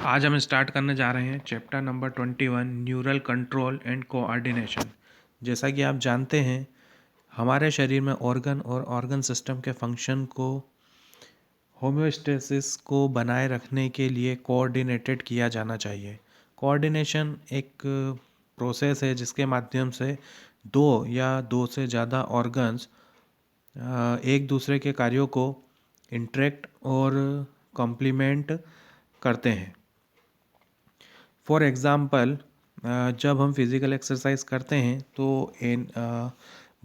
आज हम स्टार्ट करने जा रहे हैं chapter number 21 neural control and coordination. जैसा कि आप जानते हैं, हमारे शरीर में ऑर्गन और ऑर्गन सिस्टम के फंक्शन को होम्योस्टेसिस को बनाए रखने के लिए कोऑर्डिनेटेड किया जाना चाहिए। कोऑर्डिनेशन एक प्रोसेस है जिसके माध्यम से दो या दो से ज़्यादा ऑर्गन्स एक दूसरे के कार्यों को इंटरेक्ट और कॉम्प्लीमेंट करते हैं। फॉर एग्ज़ाम्पल, जब हम फिज़िकल एक्सरसाइज करते हैं तो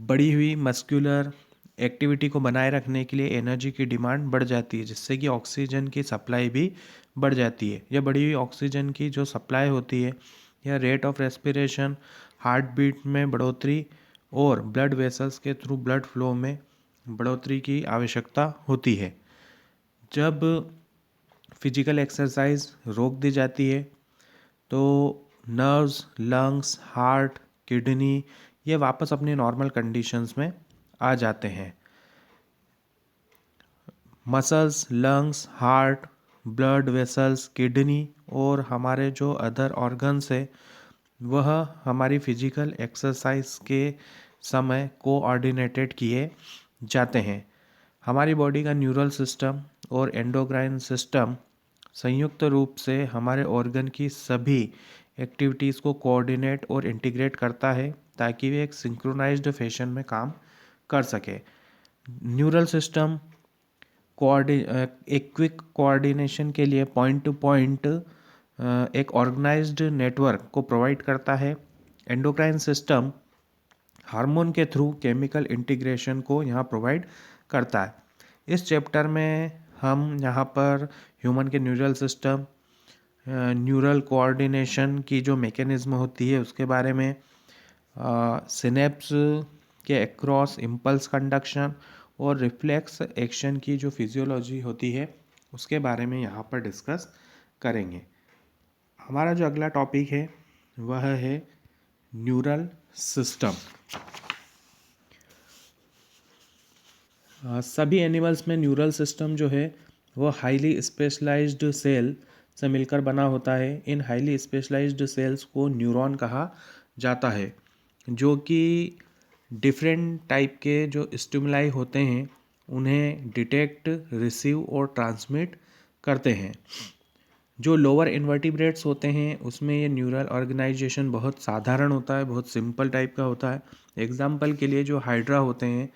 बढ़ी हुई मस्कुलर एक्टिविटी को बनाए रखने के लिए एनर्जी की डिमांड बढ़ जाती है, जिससे कि ऑक्सीजन की सप्लाई भी बढ़ जाती है। यह बढ़ी हुई ऑक्सीजन की जो सप्लाई होती है या rate of respiration, heart beat में बढ़ोतरी और ब्लड वेसल्स के थ्रू ब्लड फ्लो में बढ़ोतरी की आवश्यकता होती है। जब फिजिकल एक्सरसाइज रोक दी जाती है तो नर्व्स, लंग्स, हार्ट, किडनी ये वापस अपनी नॉर्मल कंडीशंस में आ जाते हैं। Muscles, lungs, heart, blood vessels, kidney और हमारे जो अदर ऑर्गन्स है वह हमारी फिजिकल एक्सरसाइज के समय कोऑर्डिनेटेड किए जाते हैं। हमारी बॉडी का न्यूरल सिस्टम और एंडोक्राइन सिस्टम संयुक्त रूप से हमारे ऑर्गन की सभी एक्टिविटीज़ को कोऑर्डिनेट और इंटीग्रेट करता है ताकि वे एक सिंक्रोनाइज्ड फैशन में काम कर सके। न्यूरल सिस्टम एक क्विक कोऑर्डिनेशन के लिए पॉइंट टू पॉइंट एक ऑर्गेनाइज्ड नेटवर्क को प्रोवाइड करता है। एंडोक्राइन सिस्टम हार्मोन के थ्रू केमिकल इंटीग्रेशन को यहाँ प्रोवाइड करता है। इस चैप्टर में हम यहाँ पर ह्यूमन के न्यूरल सिस्टम, न्यूरल कोऑर्डिनेशन की जो मैकेनिज्म होती है उसके बारे में, सिनेप्स के अक्रॉस इम्पल्स कंडक्शन और रिफ्लेक्स एक्शन की जो फिजियोलॉजी होती है उसके बारे में यहाँ पर डिस्कस करेंगे। हमारा जो अगला टॉपिक है वह है न्यूरल सिस्टम। सभी एनिमल्स में न्यूरल सिस्टम जो है वो हाईली स्पेशलाइज्ड सेल से मिलकर बना होता है। इन हाईली स्पेशलाइज्ड सेल्स को न्यूरॉन कहा जाता है, जो कि डिफरेंट टाइप के जो स्टिमुलाई होते हैं उन्हें डिटेक्ट, रिसीव और ट्रांसमिट करते हैं। जो लोअर इन्वर्टिब्रेट्स होते हैं उसमें ये न्यूरल ऑर्गेनाइजेशन बहुत साधारण होता है, बहुत सिंपल टाइप का होता है। एग्जाम्पल के लिए जो हाइड्रा होते हैं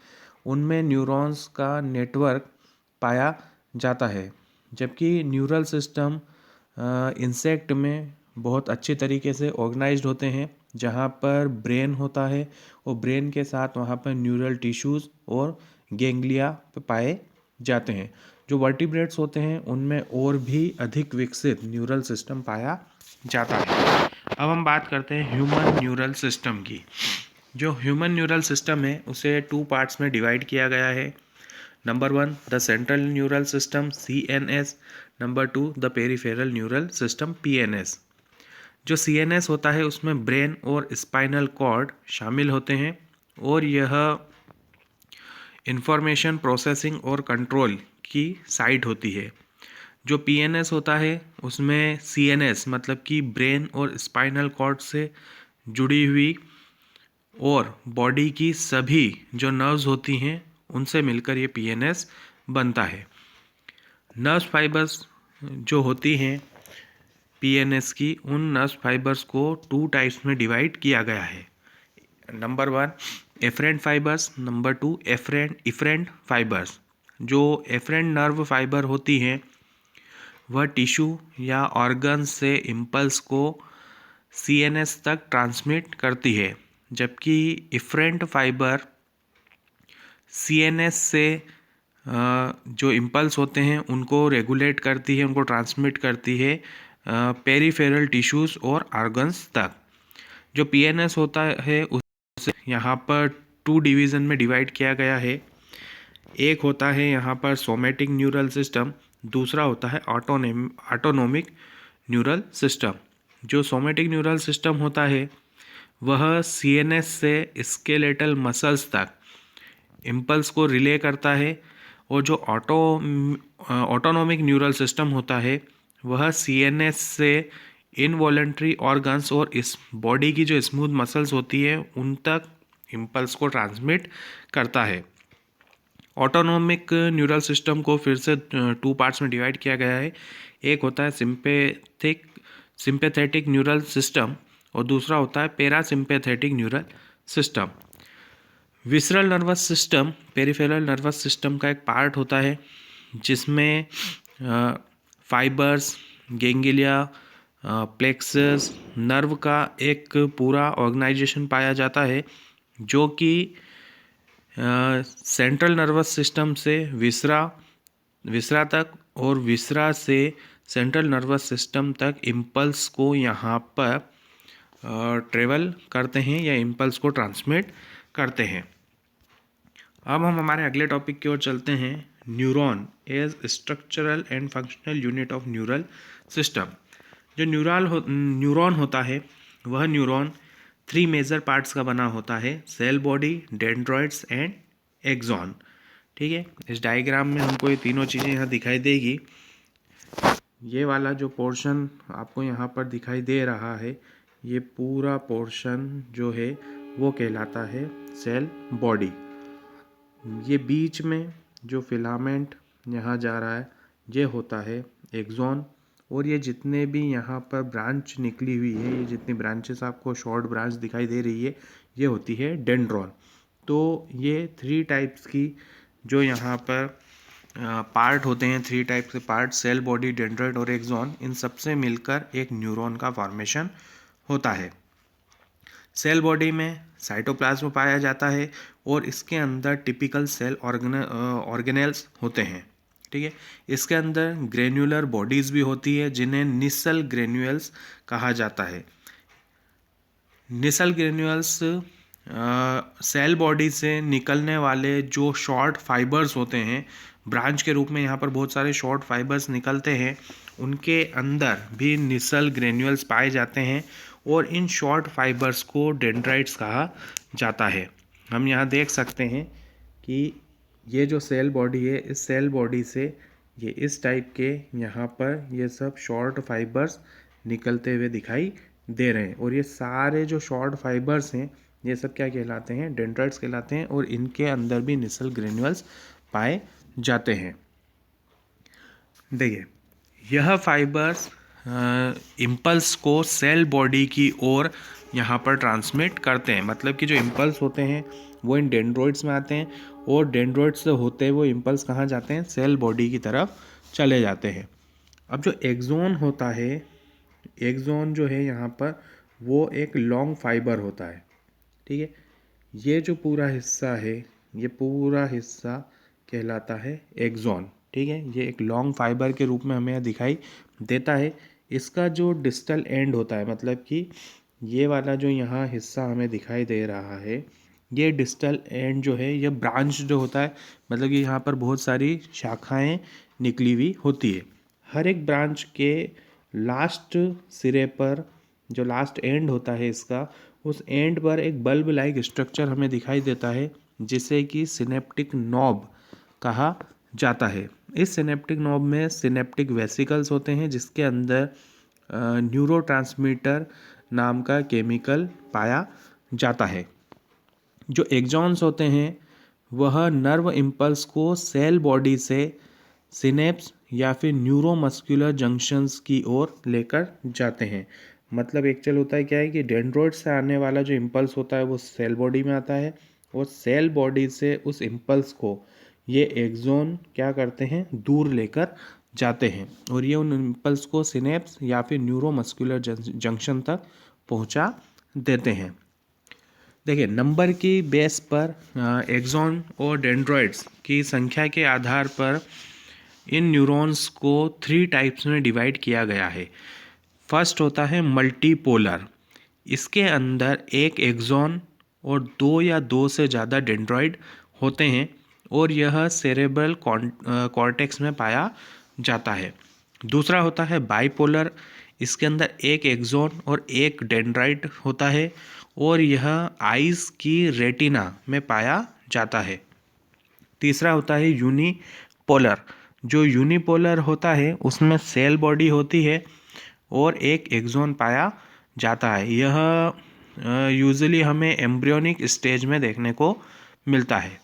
उनमें न्यूरॉन्स का नेटवर्क पाया जाता है, जबकि न्यूरल सिस्टम इंसेक्ट में बहुत अच्छे तरीके से ऑर्गेनाइज्ड होते हैं, जहाँ पर ब्रेन होता है और ब्रेन के साथ वहाँ पर न्यूरल टिश्यूज़ और गेंगलिया पाए जाते हैं। जो वर्टिब्रेट्स होते हैं उनमें और भी अधिक विकसित न्यूरल सिस्टम पाया जाता है। अब हम बात करते हैं ह्यूमन न्यूरल सिस्टम की। जो ह्यूमन न्यूरल सिस्टम है उसे 2 पार्ट्स में डिवाइड किया गया है। Number 1 the central neural system CNS, number 2 the peripheral neural system PNS। जो CNS होता है उसमें ब्रेन और स्पाइनल कॉर्ड शामिल होते हैं और यह इंफॉर्मेशन प्रोसेसिंग और कंट्रोल की साइट होती है। जो PNS होता है उसमें CNS मतलब कि ब्रेन और स्पाइनल कॉर्ड से जुड़ी हुई और बॉडी की सभी जो नर्व्स होती हैं उनसे मिलकर ये PNS बनता है। नर्व फाइबर्स जो होती हैं PNS की, उन नर्व फाइबर्स को 2 टाइप्स में डिवाइड किया गया है। Number 1 afferent fibres, number 2 efferent fibres. जो एफरेंट नर्व फाइबर होती हैं वह टिश्यू या ऑर्गन से इम्पल्स को CNS तक ट्रांसमिट करती है, जबकि इफरेंट फाइबर CNS से जो इम्पल्स होते हैं उनको रेगुलेट करती है, उनको ट्रांसमिट करती है पेरिफेरल टिश्यूज़ और ऑर्गन्स तक। जो PNS होता है उसे यहाँ पर 2 डिवीज़न में डिवाइड किया गया है। एक होता है यहाँ पर सोमेटिक न्यूरल सिस्टम, दूसरा होता है ऑटोनोमिक न्यूरल सिस्टम। जो सोमेटिक न्यूरल सिस्टम होता है वह CNS से स्केलेटल मसल्स तक इम्पल्स को रिले करता है और जो ऑटोनोमिक न्यूरल सिस्टम होता है वह CNS से इनवॉलेंट्री ऑर्गन्स और इस बॉडी की जो स्मूथ मसल्स होती है उन तक इम्पल्स को ट्रांसमिट करता है। ऑटोनोमिक न्यूरल सिस्टम को फिर से 2 पार्ट्स में डिवाइड किया गया है। एक होता है सिंपैथेटिक न्यूरल सिस्टम और दूसरा होता है parasympathetic neural system. Visceral nervous system peripheral nervous system का एक पार्ट होता है जिसमें फाइबर्स, गैंग्लिया, प्लेक्सस, नर्व का एक पूरा ऑर्गेनाइजेशन पाया जाता है जो कि सेंट्रल नर्वस सिस्टम से विसरा तक और विसरा से सेंट्रल नर्वस सिस्टम तक इम्पल्स को यहाँ पर ट्रेवल करते हैं या इम्पल्स को ट्रांसमिट करते हैं। अब हम हमारे अगले टॉपिक की ओर चलते हैं, neuron as structural and functional unit of neural system. जो न्यूरॉन होता है वह न्यूरॉन 3 मेजर पार्ट्स का बना होता है, cell body, dendroids and axon. ठीक है, इस डायग्राम में हमको ये तीनों चीज़ें यहाँ दिखाई देगी। ये वाला जो पोर्शन आपको यहाँ पर दिखाई दे रहा है, ये पूरा पोर्शन जो है वो कहलाता है सेल बॉडी। ये बीच में जो फिलामेंट यहाँ जा रहा है ये होता है एक्सॉन, और ये जितने भी यहाँ पर ब्रांच निकली हुई है, ये जितनी ब्रांचेस आपको शॉर्ट ब्रांच दिखाई दे रही है, ये होती है डेंड्रॉन। तो ये 3 टाइप्स की जो यहाँ पर पार्ट होते हैं, 3 टाइप के पार्ट, सेल बॉडी, डेंड्रॉइड और एक्सॉन, इन सबसे मिलकर एक न्यूरॉन का फॉर्मेशन होता है। सेल बॉडी में साइटोप्लाज्म पाया जाता है और इसके अंदर टिपिकल सेल ऑर्गेनेल्स होते हैं। ठीक है, इसके अंदर ग्रेन्युलर बॉडीज़ भी होती है जिन्हें निसल ग्रेन्यूल्स कहा जाता है। निसल ग्रेन्यूल्स सेल बॉडी से निकलने वाले जो शॉर्ट फाइबर्स होते हैं, ब्रांच के रूप में यहाँ पर बहुत सारे शॉर्ट फाइबर्स निकलते हैं, उनके अंदर भी निसल ग्रेन्यूल्स पाए जाते हैं और इन शॉर्ट फाइबर्स को डेंड्राइट्स कहा जाता है। हम यहाँ देख सकते हैं कि ये जो सेल बॉडी है, इस सेल बॉडी से ये इस टाइप के यहाँ पर ये सब शॉर्ट फाइबर्स निकलते हुए दिखाई दे रहे हैं, और ये सारे जो शॉर्ट फाइबर्स हैं ये सब क्या कहलाते हैं, डेंड्राइट्स कहलाते हैं, और इनके अंदर भी निसल ग्रेन्यूल्स पाए जाते हैं। देखिए, यह फाइबर्स इम्पल्स को सेल बॉडी की ओर यहाँ पर ट्रांसमिट करते हैं। मतलब कि जो इम्पल्स होते हैं वो इन डेंड्रॉइड्स में आते हैं और डेंड्रॉइड्स से होते वो इम्पल्स कहाँ जाते हैं, सेल बॉडी की तरफ चले जाते हैं। अब जो एक्सॉन होता है, एक्सॉन जो है यहाँ पर वो एक लॉन्ग फाइबर होता है। ठीक है, ये जो पूरा हिस्सा है, ये पूरा हिस्सा कहलाता है एक्सॉन। ठीक है, ये एक लॉन्ग फाइबर के रूप में हमें दिखाई देता है। इसका जो डिस्टल एंड होता है, मतलब कि ये वाला जो यहाँ हिस्सा हमें दिखाई दे रहा है, ये डिस्टल एंड जो है, ये ब्रांच जो होता है, मतलब कि यहाँ पर बहुत सारी शाखाएं निकली हुई होती है। हर एक ब्रांच के लास्ट सिरे पर जो लास्ट एंड होता है इसका, उस एंड पर एक बल्ब लाइक स्ट्रक्चर हमें दिखाई देता है जिसे कि सिनेप्टिक नॉब कहा जाता है। इस सिनेप्टिक नॉब में सिनेप्टिक वेसिकल्स होते हैं जिसके अंदर न्यूरोट्रांसमीटर नाम का केमिकल पाया जाता है। जो एक्सॉन्स होते हैं वह नर्व इम्पल्स को सेल बॉडी से सिनेप्स या फिर न्यूरोमस्कुलर जंक्शंस की ओर लेकर जाते हैं। मतलब एक्चुअल होता है क्या है कि डेंड्रॉइड से आने वाला जो इम्पल्स होता है वो सेल बॉडी में आता है और सेल बॉडी से उस इम्पल्स को ये एक्सॉन क्या करते हैं, दूर लेकर जाते हैं और ये उन इम्पल्स को सिनेप्स या फिर न्यूरोमस्कुलर जंक्शन तक पहुंचा देते हैं। देखिए, नंबर की बेस पर एक्सॉन और डेंड्रॉइड्स की संख्या के आधार पर इन न्यूरॉन्स को 3 टाइप्स में डिवाइड किया गया है। फर्स्ट होता है मल्टीपोलर। इसके अंदर एक एक्सॉन और 2 या 2 से ज़्यादा डेंड्रॉइड होते हैं और यह सेरेब्रल कॉर्टेक्स में पाया जाता है। दूसरा होता है बाइपोलर। इसके अंदर एक एक्सॉन और एक डेंड्राइट होता है और यह आइज़ की रेटिना में पाया जाता है। तीसरा होता है यूनिपोलर, जो यूनिपोलर होता है उसमें सेल बॉडी होती है और एक एक्सोन पाया जाता है। यह यूजुअली हमें एम्ब्रियोनिक स्टेज में देखने को मिलता है।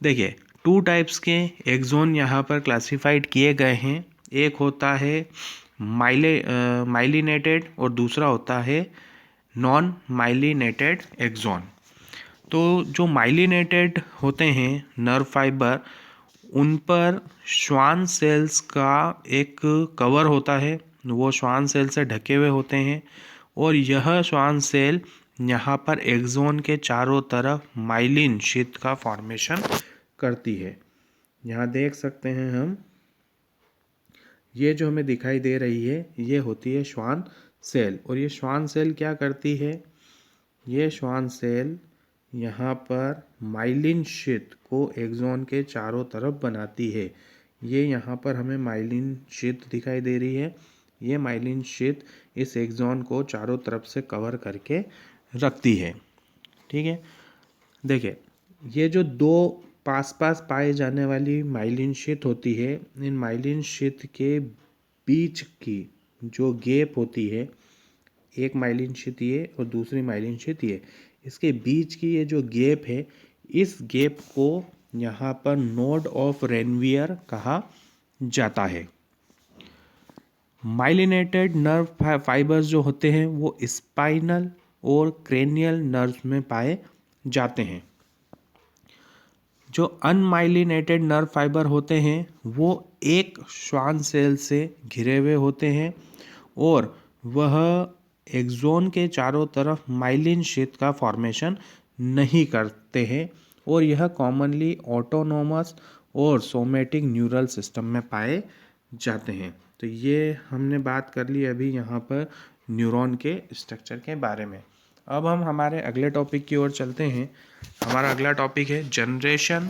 देखिए, टू टाइप्स के एक्सोन यहाँ पर क्लासिफाइड किए गए हैं। एक होता है माइलिनेटेड और दूसरा होता है नॉन माइलिनेटेड एक्सोन। तो जो माइलिनेटेड होते हैं नर्व फाइबर, उन पर श्वान सेल्स का एक कवर होता है, वो श्वान सेल से ढके हुए होते हैं और यह श्वान सेल यहाँ पर एक्सोन के चारों तरफ माइलिन शीथ का फॉर्मेशन करती है। यहाँ देख सकते हैं हम, ये जो हमें दिखाई दे रही है ये होती है श्वान सेल। और ये श्वान सेल क्या करती है, ये श्वान सेल यहाँ पर माइलिन शीथ को एक्सोन के चारों तरफ बनाती है। ये यहाँ पर हमें माइलिन शीथ दिखाई दे रही है। ये माइलिन शीथ इस एक्सोन को चारों तरफ से कवर करके रखती है। ठीक है, देखिए, ये जो दो पास पास पाए जाने वाली माइलिन शीथ होती है, इन माइलिन शीथ के बीच की जो गैप होती है, एक माइलिन शीथ ये और दूसरी माइलिन शीथ ये, इसके बीच की ये जो गैप है, इस गैप को यहाँ पर नोड ऑफ रेनवियर कहा जाता है। माइलिनेटेड नर्व फाइबर्स जो होते हैं वो स्पाइनल और क्रेनियल नर्व में पाए जाते हैं। जो अनमाइलिनेटेड नर्व फाइबर होते हैं वो एक श्वान सेल से घिरे हुए होते हैं और वह एक्सोन के चारों तरफ माइलिन शीथ का फॉर्मेशन नहीं करते हैं और यह कॉमनली ऑटोनोमस और सोमेटिक न्यूरल सिस्टम में पाए जाते हैं। तो ये हमने बात कर ली अभी यहाँ पर न्यूरॉन के स्ट्रक्चर के बारे में। अब हम हमारे अगले टॉपिक की ओर चलते हैं। हमारा अगला टॉपिक है generation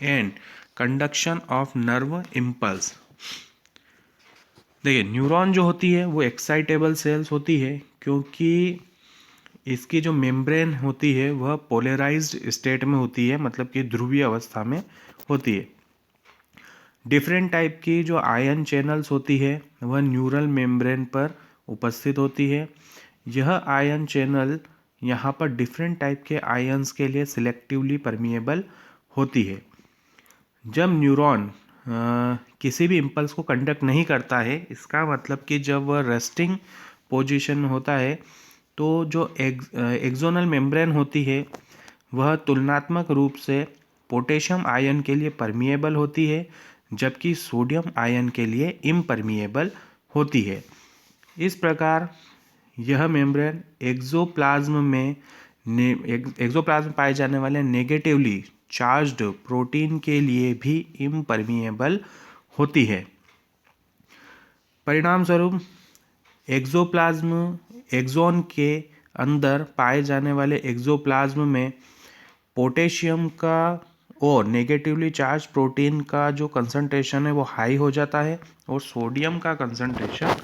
and conduction of nerve impulse. देखिए, न्यूरॉन जो होती है वो एक्साइटेबल सेल्स होती है क्योंकि इसकी जो मेम्ब्रेन होती है वह पोलराइज्ड स्टेट में होती है, मतलब कि ध्रुवीय अवस्था में होती है। डिफरेंट टाइप की जो आयन चैनल्स होती है वह न्यूरल मेम्ब्रेन पर उपस्थित होती है। यह आयन चैनल यहाँ पर डिफरेंट टाइप के आयन्स के लिए सिलेक्टिवली परमिएबल होती है। जब न्यूरॉन किसी भी इम्पल्स को कंडक्ट नहीं करता है, इसका मतलब कि जब वह रेस्टिंग पोजीशन में होता है, तो जो एक्सोनल मेम्ब्रेन होती है वह तुलनात्मक रूप से पोटेशियम आयन के लिए परमिएबल होती है, जबकि सोडियम आयन के लिए इम्परमिएबल होती है। इस प्रकार यह मेम्ब्रेन एक्सोप्लाज्म में पाए जाने वाले नेगेटिवली चार्ज्ड प्रोटीन के लिए भी इम्परमिएबल होती है। परिणाम स्वरूप एक्सोप्लाज्म एक्सोन के अंदर पाए जाने वाले एक्सोप्लाज्म में पोटेशियम का और नेगेटिवली चार्ज प्रोटीन का जो कंसंट्रेशन है वो हाई हो जाता है और सोडियम का कंसंट्रेशन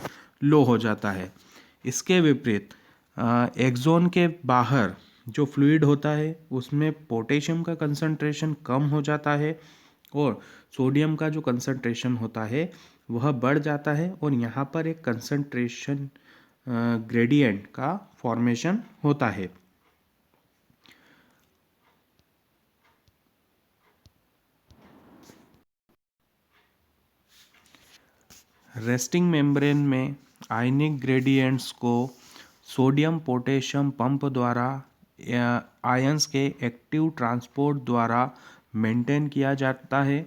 लो हो जाता है। इसके विपरीत एक्सोन के बाहर जो फ्लूइड होता है उसमें पोटेशियम का कंसंट्रेशन कम हो जाता है और सोडियम का जो कंसंट्रेशन होता है वह बढ़ जाता है और यहाँ पर एक कंसंट्रेशन ग्रेडियंट का फॉर्मेशन होता है। रेस्टिंग मेम्ब्रेन में आयनिक ग्रेडियंट्स को सोडियम पोटेशियम पंप द्वारा आयंस के एक्टिव ट्रांसपोर्ट द्वारा मेंटेन किया जाता है,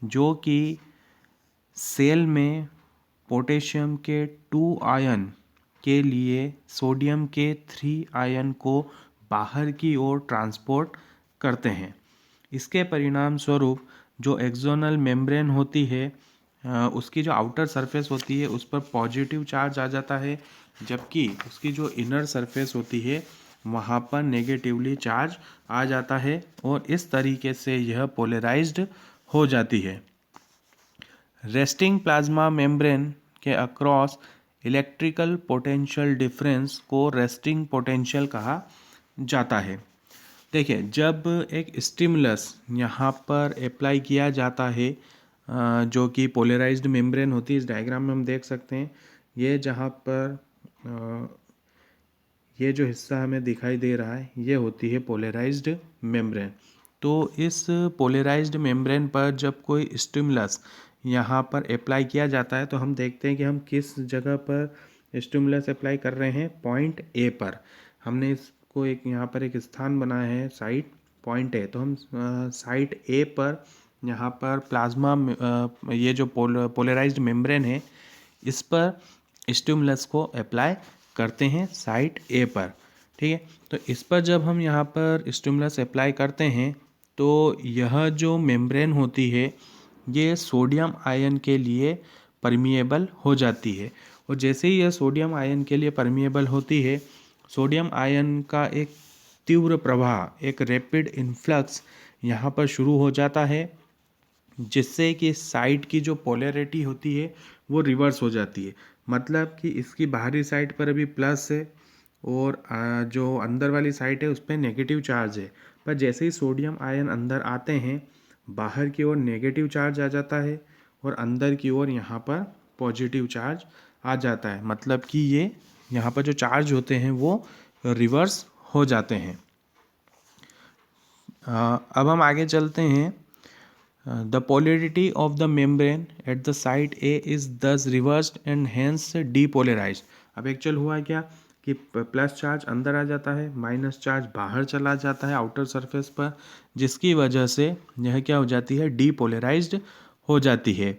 जो कि सेल में पोटेशियम के 2 आयन के लिए सोडियम के 3 आयन को बाहर की ओर ट्रांसपोर्ट करते हैं। इसके परिणाम स्वरूप जो एक्सोनल मेम्ब्रेन होती है उसकी जो आउटर सरफेस होती है उस पर पॉजिटिव चार्ज आ जाता है, जबकि उसकी जो इनर सरफेस होती है वहाँ पर नेगेटिवली चार्ज आ जाता है और इस तरीके से यह पोलराइज्ड हो जाती है। रेस्टिंग प्लाज्मा मेम्ब्रेन के अक्रॉस इलेक्ट्रिकल पोटेंशियल डिफरेंस को रेस्टिंग पोटेंशियल कहा जाता है। देखिए, जब एक स्टिमुलस यहाँ पर अप्लाई किया जाता है जो कि पोलराइज्ड मेम्ब्रेन होती है। इस डायग्राम में हम देख सकते हैं ये जहाँ पर ये जो हिस्सा हमें दिखाई दे रहा है ये होती है पोलराइज्ड मेम्ब्रेन। तो इस पोलराइज्ड मेम्ब्रेन पर जब कोई स्टिमुलस यहाँ पर अप्लाई किया जाता है तो हम देखते हैं कि हम किस जगह पर स्टिमुलस अप्लाई कर रहे हैं, पॉइंट ए पर। हमने इसको एक यहाँ पर एक स्थान बनाया है साइट पॉइंट ए, तो हम साइट ए पर यहाँ पर प्लाज्मा ये जो पोलराइज्ड मेम्ब्रेन है इस पर स्टिमुलस को अप्लाई करते हैं साइट ए पर। ठीक है, तो इस पर जब हम यहाँ पर स्टिमुलस अप्लाई करते हैं तो यह जो मेम्ब्रेन होती है ये सोडियम आयन के लिए परमिएबल हो जाती है। और जैसे ही यह सोडियम आयन के लिए परमिएबल होती है, सोडियम आयन का एक तीव्र प्रवाह, एक रैपिड इन्फ्लक्स यहाँ पर शुरू हो जाता है, जिससे कि साइड की जो पोलैरिटी होती है वो रिवर्स हो जाती है। मतलब कि इसकी बाहरी साइड पर अभी प्लस है और जो अंदर वाली साइड है उस पर नेगेटिव चार्ज है। पर जैसे ही सोडियम आयन अंदर आते हैं बाहर की ओर नेगेटिव चार्ज आ जाता है और अंदर की ओर यहाँ पर पॉजिटिव चार्ज आ जाता है। मतलब कि ये यहाँ पर जो चार्ज होते हैं वो रिवर्स हो जाते हैं। अब हम आगे चलते हैं। The polarity of the membrane at the site A is thus reversed and hence depolarized। अब एक्चुअल हुआ क्या कि प्लस चार्ज अंदर आ जाता है, माइनस चार्ज बाहर चला जाता है आउटर सरफेस पर, जिसकी वजह से यह क्या हो जाती है, डीपोलराइज्ड हो जाती है।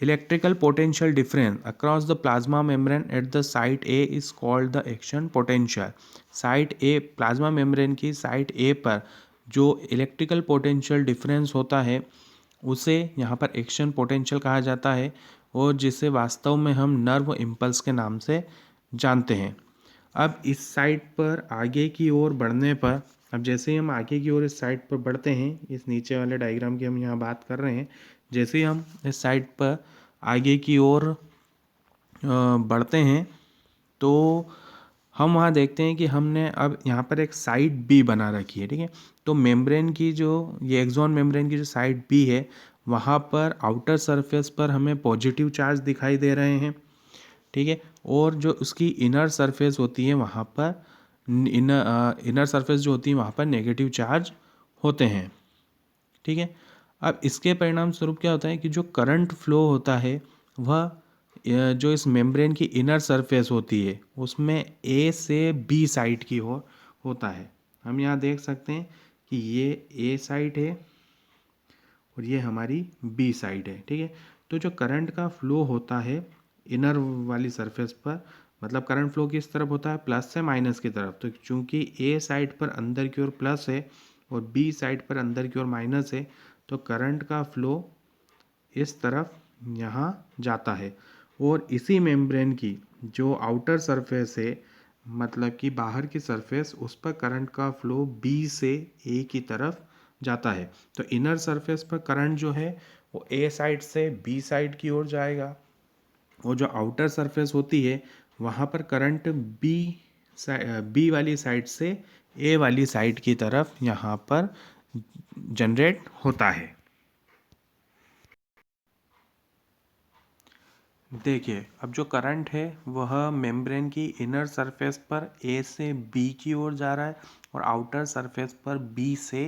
Electrical potential difference across the plasma membrane at the site A is called the action potential। Site A, plasma membrane की साइट ए पर जो इलेक्ट्रिकल पोटेंशियल डिफरेंस होता है उसे यहाँ पर एक्शन पोटेंशियल कहा जाता है और जिसे वास्तव में हम नर्व इम्पल्स के नाम से जानते हैं। अब इस साइट पर आगे की ओर बढ़ने पर, अब जैसे ही हम आगे की ओर इस साइट पर बढ़ते हैं, इस नीचे वाले डायग्राम की हम यहाँ बात कर रहे हैं, जैसे ही हम इस साइट पर आगे की ओर बढ़ते हैं तो हम वहाँ देखते हैं कि हमने अब यहाँ पर एक साइट बी बना रखी है। ठीक है, तो मेम्ब्रेन की जो ये एक्सॉन मेम्ब्रेन की जो साइट बी है वहाँ पर आउटर सरफेस पर हमें पॉजिटिव चार्ज दिखाई दे रहे हैं। ठीक है, और जो उसकी इनर सरफेस होती है वहाँ पर इनर सरफेस जो होती है वहाँ पर नेगेटिव चार्ज होते हैं। ठीक है, अब इसके परिणाम स्वरूप क्या होता है कि जो करंट फ्लो होता है वह जो इस मेम्ब्रेन की इनर सरफेस होती है उसमें ए से बी साइड की ओर होता है। हम यहाँ देख सकते हैं कि ये ए साइड है और ये हमारी बी साइड है। ठीक है, तो जो करंट का फ्लो होता है इनर वाली सरफेस पर, मतलब करंट फ्लो किस तरफ होता है, प्लस से माइनस की तरफ। तो चूंकि ए साइड पर अंदर की ओर प्लस है और बी साइड पर अंदर की ओर माइनस है, तो करंट का फ्लो इस तरफ यहाँ जाता है। और इसी मेम्ब्रेन की जो आउटर सरफेस है, मतलब कि बाहर की सरफेस, उस पर करंट का फ्लो बी से ए की तरफ जाता है। तो इनर सरफेस पर करंट जो है वो ए साइड से बी साइड की ओर जाएगा और जो आउटर सरफेस होती है वहाँ पर करंट बी वाली साइड से ए वाली साइड की तरफ यहाँ पर जनरेट होता है। देखिए, अब जो करंट है वह मेम्ब्रेन की इनर सरफेस पर ए से बी की ओर जा रहा है और आउटर सरफेस पर बी से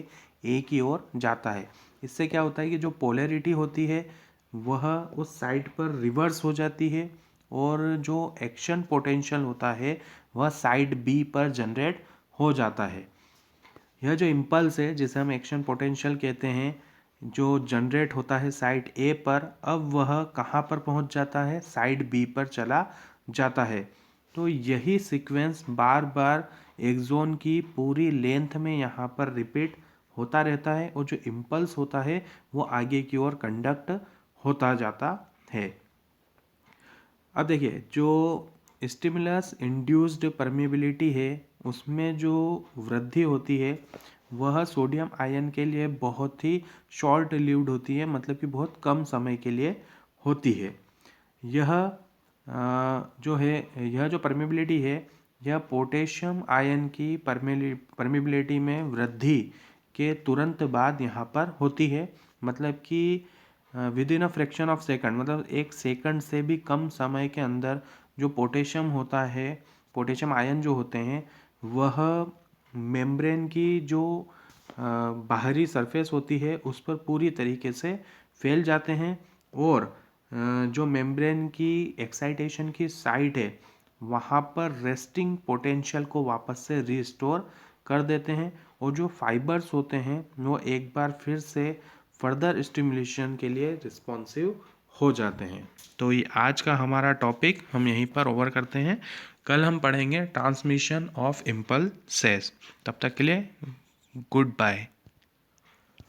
ए की ओर जाता है। इससे क्या होता है कि जो पोलैरिटी होती है वह उस साइड पर रिवर्स हो जाती है और जो एक्शन पोटेंशियल होता है वह साइड बी पर जनरेट हो जाता है। यह जो इम्पल्स है जिसे हम एक्शन पोटेंशियल कहते हैं, जो जनरेट होता है साइड ए पर, अब वह कहाँ पर पहुँच जाता है, साइड बी पर चला जाता है। तो यही सीक्वेंस बार बार एक्सोन की पूरी लेंथ में यहाँ पर रिपीट होता रहता है और जो इम्पल्स होता है वो आगे की ओर कंडक्ट होता जाता है। अब देखिए, जो स्टिमुलस इंड्यूस्ड परमिबिलिटी है उसमें जो वृद्धि होती है वह सोडियम आयन के लिए बहुत ही शॉर्ट लिव्ड होती है, मतलब कि बहुत कम समय के लिए होती है। यह जो है, यह जो परमिबिलिटी है यह पोटेशियम आयन की परमिबिलिटी में वृद्धि के तुरंत बाद यहाँ पर होती है। मतलब कि with in a fraction of second, मतलब एक सेकंड से भी कम समय के अंदर जो पोटेशियम होता है, पोटेशियम आयन जो होते हैं, वह मेम्ब्रेन की जो बाहरी सरफेस होती है उस पर पूरी तरीके से फैल जाते हैं और जो मेम्ब्रेन की एक्साइटेशन की साइट है वहाँ पर रेस्टिंग पोटेंशियल को वापस से रिस्टोर कर देते हैं और जो फाइबर्स होते हैं वो एक बार फिर से फर्दर स्टिमुलेशन के लिए रिस्पॉन्सिव हो जाते हैं। तो ये आज का हमारा टॉपिक हम यहीं पर ओवर करते हैं। कल हम पढ़ेंगे ट्रांसमिशन ऑफ इम्पल्सेस। तब तक के लिए गुड बाय।